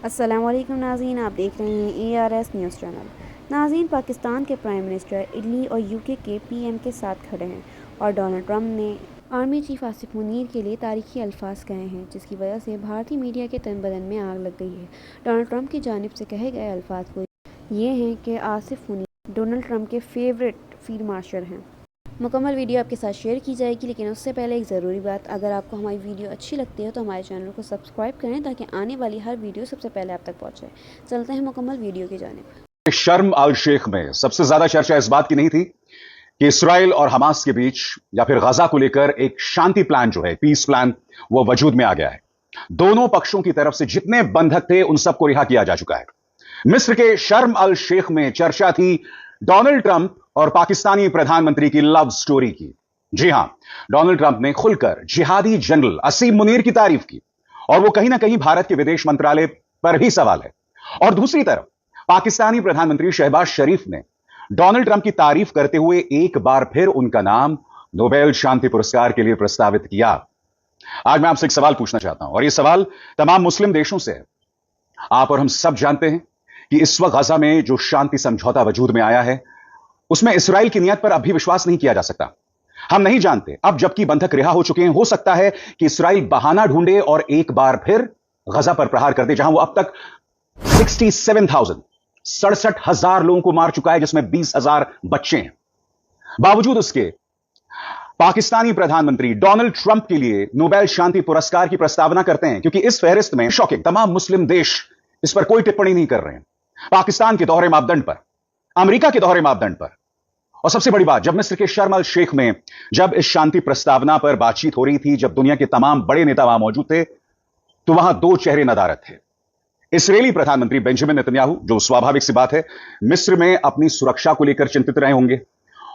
अस्सलाम वालेकुम नाज़रीन, आप देख रहे हैं ARS न्यूज़ चैनल। नाज़रीन, पाकिस्तान के प्राइम मिनिस्टर इटली और यूके के पीएम के साथ खड़े हैं और डोनाल्ड ट्रंप ने आर्मी चीफ आसिफ मुनीर के लिए तारीखी अल्फाज कहे हैं, जिसकी वजह से भारतीय मीडिया के तन बदन में आग लग गई है। डोनाल्ड ट्रंप की जानिब से कहे गए अल्फाज वो ये हैं कि आसिफ मुनीर डोनाल्ड ट्रंप के फेवरेट फील्ड मार्शल हैं। मुकम्मल वीडियो आपके साथ शेयर की जाएगी, लेकिन उससे पहले एक ज़रूरी बात, अगर आपको हमारी वीडियो अच्छी लगती है तो हमारे चैनल को सब्सक्राइब करें ताकि आने वाली हर वीडियो सबसे पहले आप तक पहुंचे। चलते हैं मुकम्मल वीडियो की जानिब। शर्म अल शेख में सबसे ज्यादा चर्चा इस बात की नहीं थी कि इसराइल और हमास के बीच या फिर गजा को लेकर एक शांति प्लान जो है, पीस प्लान, वो वजूद में आ गया है। दोनों पक्षों की तरफ से जितने बंधक थे उन सबको रिहा किया जा चुका है। मिस्र के शर्म अल शेख में चर्चा थी डोनाल्ड ट्रंप और पाकिस्तानी प्रधानमंत्री की लव स्टोरी की। जी हां, डोनाल्ड ट्रंप ने खुलकर जिहादी जनरल असीम मुनीर की तारीफ की और वो कहीं ना कहीं भारत के विदेश मंत्रालय पर भी सवाल है। और दूसरी तरफ पाकिस्तानी प्रधानमंत्री शहबाज शरीफ ने डोनाल्ड ट्रंप की तारीफ करते हुए एक बार फिर उनका नाम नोबेल शांति पुरस्कार के लिए प्रस्तावित किया। आज मैं आपसे एक सवाल पूछना चाहता हूं और यह सवाल तमाम मुस्लिम देशों से है। आप और हम सब जानते हैं कि इस वक्त गजा में जो शांति समझौता वजूद में आया है उसमें इसराइल की नीयत पर अब भी विश्वास नहीं किया जा सकता। हम नहीं जानते, अब जबकि बंधक रिहा हो चुके हैं, हो सकता है कि इसराइल बहाना ढूंढे और एक बार फिर गजा पर प्रहार कर दे, जहां वो अब तक 67,000 लोगों को मार चुका है, जिसमें 20,000 बच्चे हैं। बावजूद उसके पाकिस्तानी प्रधानमंत्री डोनाल्ड ट्रंप के लिए नोबेल शांति पुरस्कार की प्रस्तावना करते हैं, क्योंकि इस फहरिस्त में शॉकिंग तमाम मुस्लिम देश इस पर कोई टिप्पणी नहीं कर रहे हैं। पाकिस्तान के दोहरे मापदंड पर, अमेरिका के दोहरे मापदंड पर, और सबसे बड़ी बात, जब मिस्र के शर्म अल शेख में जब इस शांति प्रस्तावना पर बातचीत हो रही थी, जब दुनिया के तमाम बड़े नेता वहां मौजूद थे, तो वहां दो चेहरे नदारद थे। इस्राएली प्रधानमंत्री बेंजामिन नेतन्याहू, जो स्वाभाविक सी बात है मिस्र में अपनी सुरक्षा को लेकर चिंतित रहे होंगे,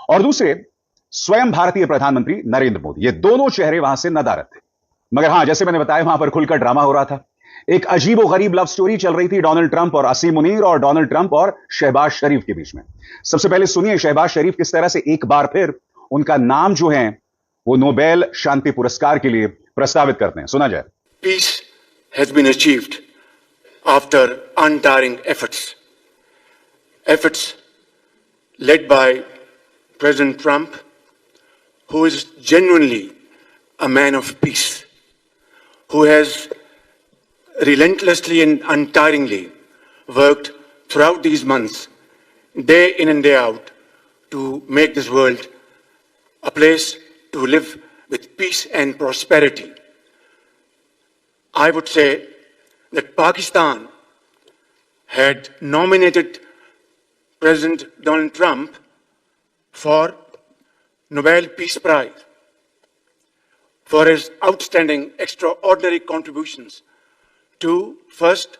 और दूसरे स्वयं भारतीय प्रधानमंत्री नरेंद्र मोदी। ये दोनों चेहरे वहां से नदारद थे। मगर हां, जैसे मैंने बताया, वहां पर खुलकर ड्रामा हो रहा था। एक अजीब और गरीब लव स्टोरी चल रही थी डोनाल्ड ट्रंप और असीम मुनीर और डोनाल्ड ट्रंप और शहबाज शरीफ के बीच में। सबसे पहले सुनिए शहबाज शरीफ किस तरह से एक बार फिर उनका नाम जो है वो नोबेल शांति पुरस्कार के लिए प्रस्तावित करते हैं। सुना जाए। Peace has been achieved after untiring efforts led by President Trump, who is genuinely a man of peace, who has relentlessly and untiringly worked throughout these months, day in and day out, to make this world a place to live with peace and prosperity. I would say that Pakistan had nominated President Donald Trump for Nobel Peace Prize for his outstanding, extraordinary contributions to first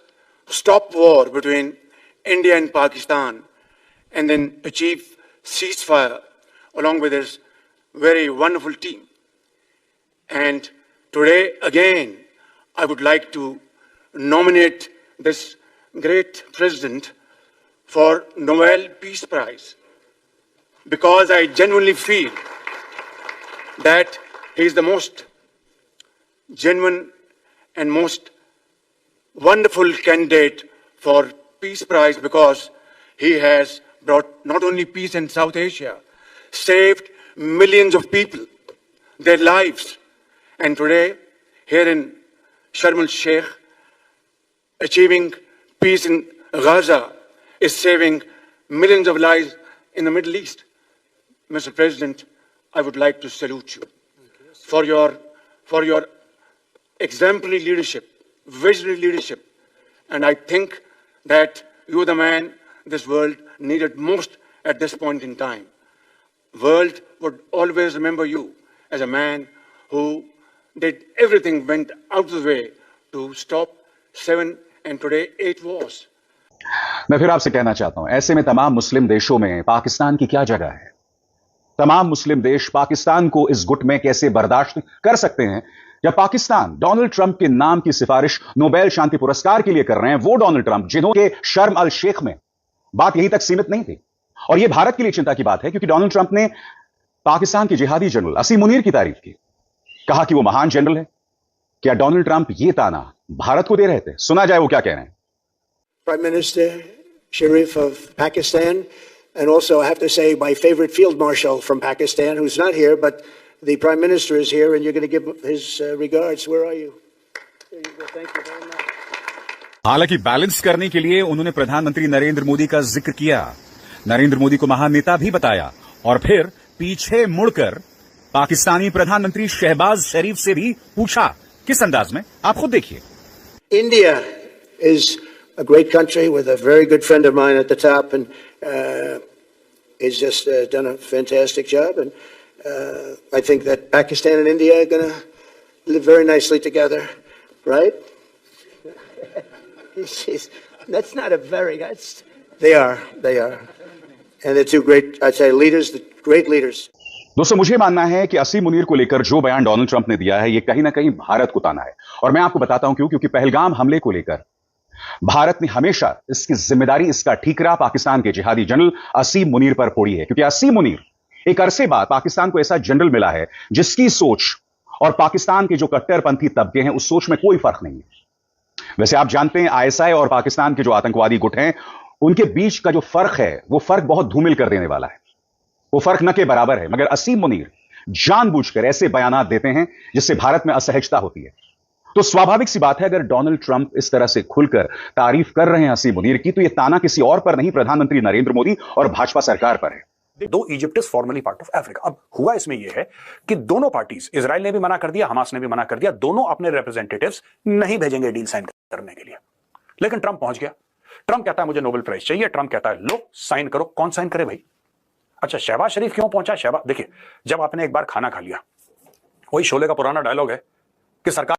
stop war between India and Pakistan and then achieve ceasefire along with his very wonderful team. And today again, I would like to nominate this great president for Nobel Peace Prize because I genuinely feel that he is the most genuine and most wonderful candidate for Peace Prize because he has brought not only peace in South Asia, saved millions of people, their lives, and today here in Sharm el Sheikh, achieving peace in Gaza is saving millions of lives in the Middle East. Mr. President, I would like to salute you for your exemplary leadership, visionary leadership, and I think that you are the man this world needed most at this point in time. World would always remember you as a man who did everything, went out of the way to stop 7 and today 8 wars. मैं फिर आपसे कहना चाहता हूं, ऐसे में तमाम मुस्लिम देशों में पाकिस्तान की क्या जगह है? तमाम मुस्लिम देश पाकिस्तान को इस गुट में कैसे बर्दाश्त कर सकते हैं जब पाकिस्तान डोनाल्ड ट्रंप के नाम की सिफारिश नोबेल शांति पुरस्कार के लिए कर रहे हैं? वो डोनाल्ड ट्रंप जिन्होंने शर्म अल शेख में बात यहीं तक सीमित नहीं थी। और यह भारत के लिए चिंता की बात है, क्योंकि डोनाल्ड ट्रंप ने पाकिस्तान के जिहादी जनरल असीम मुनीर की तारीफ की, कहा कि वो महान जनरल है। क्या डोनाल्ड ट्रंप ये ताना भारत को दे रहे थे? सुना जाए वो क्या कह रहे हैं। Prime Minister Sharif of Pakistan, and also I have to say my favorite Field Marshal from Pakistan, who's not here, but the Prime Minister is here, and you're going to give his regards. Where are you? There you go. Thank you very much. हालांकि balance करने के लिए उन्होंने प्रधानमंत्री नरेंद्र मोदी का जिक्र किया, नरेंद्र मोदी को महान नेता भी बताया और फिर पीछे मुड़कर पाकिस्तानी प्रधानमंत्री शहबाज शरीफ से भी पूछा। किस अंदाज में, आप खुद देखिए। India is a great country with a very good friend of mine at the top, and he's just done a fantastic job. And I think that Pakistan and India are going to live very nicely together, right? That's not a very. They are, and they're two great. I'd say leaders, great leaders. दोस्तों, मुझे मानना है कि असीम मुनीर को लेकर जो बयान Donald Trump ने दिया है, ये कहीं ना कहीं भारत को ताना है। और मैं आपको बताता हूं क्यों। क्योंकि पहलगाम हमले को लेकर भारत ने हमेशा इसकी जिम्मेदारी, इसका ठीकरा पाकिस्तान के जिहादी जनरल असीम मुनीर पर फोड़ी है। क्योंकि असीम मुनीर एक अरसे बाद पाकिस्तान को ऐसा जनरल मिला है जिसकी सोच और पाकिस्तान के जो कट्टरपंथी तबके हैं उस सोच में कोई फर्क नहीं है। वैसे आप जानते हैं, आईएसआई और पाकिस्तान के जो आतंकवादी गुट हैं उनके बीच का जो फर्क है वो फर्क बहुत धूमिल कर देने वाला है। वो फर्क न के बराबर है। मगर असीम मुनीर जानबूझकर ऐसे बयानात देते हैं जिससे भारत में असहजता होती है। तो स्वाभाविक सी बात है, अगर डोनाल्ड ट्रंप इस तरह से खुलकर तारीफ कर रहे हैं असीम मुनीर की, तो यह ताना किसी और पर नहीं, प्रधानमंत्री नरेंद्र मोदी और भाजपा सरकार पर है। दो Egypt is formally part of Africa. अब हुआ इसमें यह है कि दोनों पार्टीज, इजराइल ने भी मना कर दिया, हमास ने भी मना कर दिया, दोनों अपने रिप्रेजेंटेटिव्स नहीं भेजेंगे डील साइन करने के लिए। लेकिन ट्रंप पहुंच गया। ट्रंप कहता है मुझे नोबेल प्राइज चाहिए। ट्रंप कहता है लो साइन करो। कौन साइन करे भाई? अच्छा, शहबाज शरीफ क्यों पहुंचा? शहबाज, देखिए, जब आपने एक बार खाना खा लिया, वही शोले का पुराना डायलॉग है कि सरकार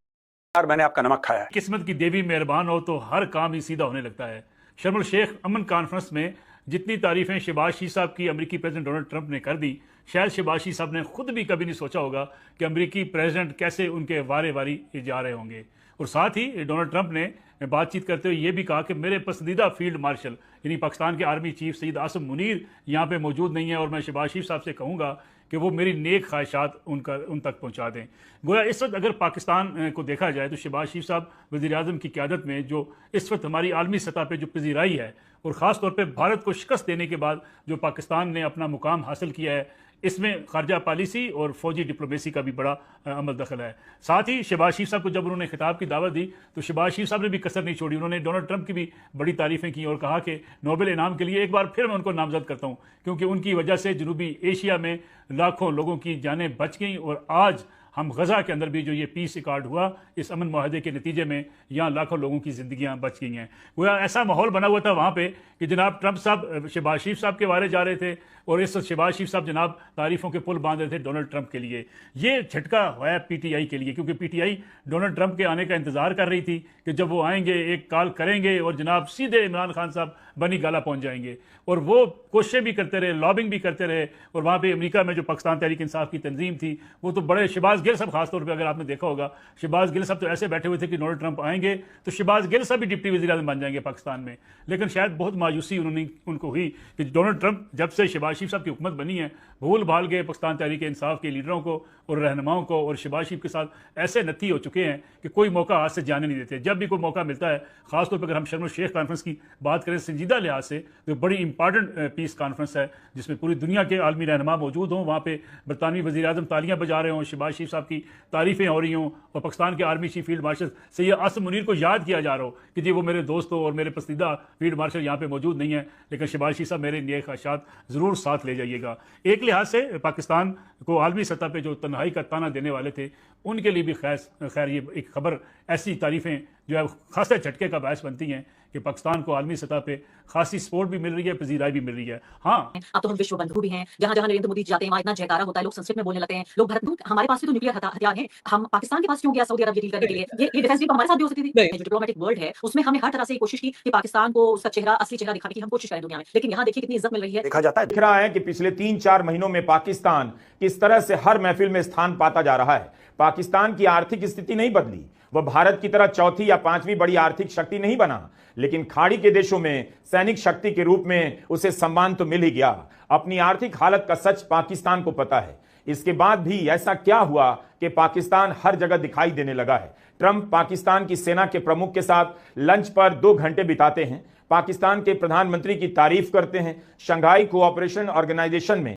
मैंने आपका नमक खाया है। किस्मत की देवी मेहरबान हो तो हर काम ही सीधा होने लगता है। शर्म शेख अमन कॉन्फ्रेंस में जितनी तारीफें शहबाज शरीफ साहब की अमेरिकी प्रेसिडेंट डोनाल्ड ट्रंप ने कर दी, शायद शहबाज शरीफ साहब ने खुद भी कभी नहीं सोचा होगा कि अमेरिकी प्रेसिडेंट कैसे उनके वारे वारी जा रहे होंगे। और साथ ही डोनाल्ड ट्रंप ने बातचीत करते हुए ये भी कहा कि मेरे पसंदीदा फील्ड मार्शल यानी पाकिस्तान के आर्मी चीफ सईद आसिम मुनीर यहाँ पे मौजूद नहीं है, और मैं शहबाज शरीफ साहब से कहूँगा कि वो मेरी नेक ख्वाहिशात उन तक पहुँचा दें। गोया इस वक्त अगर पाकिस्तान को देखा जाए तो शहबाज शरीफ साहब वज़ीर-ए-आज़म की क़यादत में जो इस वक्त हमारी आलमी सतह पर जो पजीराई है, और ख़ास तौर पर भारत को शिकस्त देने के बाद जो पाकिस्तान ने अपना मुकाम हासिल किया है, इसमें खारजा पॉलिसी और फौजी डिप्लोमेसी का भी बड़ा अमल दखल है। साथ ही शहबाज शरीफ साहब को जब उन्होंने खिताब की दावत दी तो शहबाज शरीफ साहब ने भी कसर नहीं छोड़ी। उन्होंने डोनाल्ड ट्रंप की भी बड़ी तारीफ़ें की और कहा कि नोबेल इनाम के लिए एक बार फिर मैं उनको नामजद करता हूँ, क्योंकि उनकी वजह से जनूबी एशिया में लाखों लोगों की जानें बच गईं, और आज हम गज़ा के अंदर भी जो ये पीस रिकॉर्ड हुआ, इस अमन माहदे के नतीजे में यहाँ लाखों लोगों की ज़िंदगियाँ बच गई हैं। गोया ऐसा माहौल बना हुआ था वहाँ पे कि जनाब ट्रंप साहब शहबाज शरीफ साहब के बारे जा रहे थे, और इस शहबाज शरीफ साहब जनाब तारीफ़ों के पुल बांध रहे थे डोनाल्ड ट्रंप के लिए। ये झटका है पीटीआई के लिए, क्योंकि पीटीआई डोनाल्ड ट्रंप के आने का इंतज़ार कर रही थी कि जब वो आएंगे एक कॉल करेंगे और जनाब सीधे इमरान खान साहब बनी गाला पहुँच जाएंगे। और वो कोशिशें भी करते रहे, लॉबिंग भी करते रहे, और वहाँ पे अमेरिका में जो पाकिस्तान तहरीक इंसाफ की तंजीम थी वो तो बड़े, शहबाज गिल साहब खासतौर पर अगर आपने देखा होगा, शहबाज गिल साहब तो ऐसे बैठे हुए थे कि डोनाल्ड ट्रंप आएंगे तो शहबाज गिल साहब भी डिप्टी वज़ीर-ए-आज़म बन जाएंगे पाकिस्तान में। लेकिन शायद बहुत मायूसी उनको हुई कि डोनाल्ड ट्रंप जब से शहबाज शरीफ साहब की हुकूमत बनी है, भूल भाल गए पाकिस्तान तहरीक इंसाफ के लीडरों को और रहनुमाओं को, और शहबाज शरीफ के साथ ऐसे नत्थी हो चुके हैं कि कोई मौका हाथ से जाने नहीं देते। जब भी कोई मौका मिलता है, खासतौर पर अगर हम शर्म शेख कॉन्फ्रेंस की बात करें संजीदा लिहाज से, तो बड़ी इंपॉर्टेंट पीस कॉन्फ्रेंस है जिसमें पूरी दुनिया के आलमी रहनुमा मौजूद हों, वहाँ पे बरतानवी वज़ीर-ए-आज़म तालियां बजा रहे हों, शहबाज शरीफ साहब की तारीफ़ें हो रही हों, और पाकिस्तान के army chief field marshal Syed Asim Munir को याद किया जा रहा हो कि जी वो मेरे दोस्त हो और मेरे पसंदीदा फील्ड मार्शल यहाँ पे मौजूद नहीं है, लेकिन शहबाज शरीफ साहब मेरे नेक ख्वाहिशात ज़रूर साथ ले जाइएगा। एक लिहाज से पाकिस्तान को आलमी सतह पे जो तन्हाई का ताना देने वाले थे उनके लिए भी खैर ये एक खबर, ऐसी तारीफ़ें जो है खासा झटके का बायस बनती हैं कि पाकिस्तान को आलमी सतह पे खासी सपोर्ट भी मिल रही है, पजीराई भी मिल रही है। हाँ, अब तो हम विश्व बंधु भी हैं, जहां जहां नरेंद्र मोदी जाते हैं वहां इतना जयकारा होता है, लोग संस्कृत में बोलने लगते हैं, लोग भारत, हमारे पास भी तो न्यूक्लियर हथियार हैं, हम पाकिस्तान के पास क्यों गया सऊदी अरब डील करने के लिए? ये डिफेंस डील हमारे साथ भी हो सकती थी। जो डिप्लोमेटिक वर्ल्ड है उसमें हमने हर तरह से कोशिश की कि पाकिस्तान को उसका चेहरा, असली चेहरा दिखाने की हम कोशिश करें दुनिया में, लेकिन यहाँ देखिए कितनी इज्जत मिल रही है। देखा जाता है, दिख रहा है कि पिछले 3-4 महीनों में पाकिस्तान किस तरह से हर महफिल में स्थान पाता जा रहा है। पाकिस्तान की आर्थिक स्थिति नहीं बदली, वह भारत की तरह चौथी या पांचवी बड़ी आर्थिक शक्ति नहीं बना, लेकिन खाड़ी के देशों में सैनिक शक्ति के रूप में उसे सम्मान तो मिल ही गया। अपनी आर्थिक हालत का सच पाकिस्तान को पता है। इसके बाद भी ऐसा क्या हुआ कि पाकिस्तान हर जगह दिखाई देने लगा है? ट्रंप पाकिस्तान की सेना के प्रमुख के साथ लंच पर 2 घंटे बिताते हैं, पाकिस्तान के प्रधानमंत्री की तारीफ करते हैं। शंघाई कोऑपरेशन ऑर्गेनाइजेशन में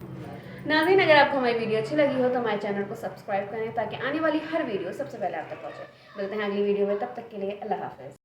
नाज़रीन, अगर आपको हमारी वीडियो अच्छी लगी हो तो हमारे चैनल को सब्सक्राइब करें ताकि आने वाली हर वीडियो सबसे पहले आप तक पहुंचे। मिलते हैं अगली वीडियो में, तब तक के लिए अल्लाह हाफ़िज़।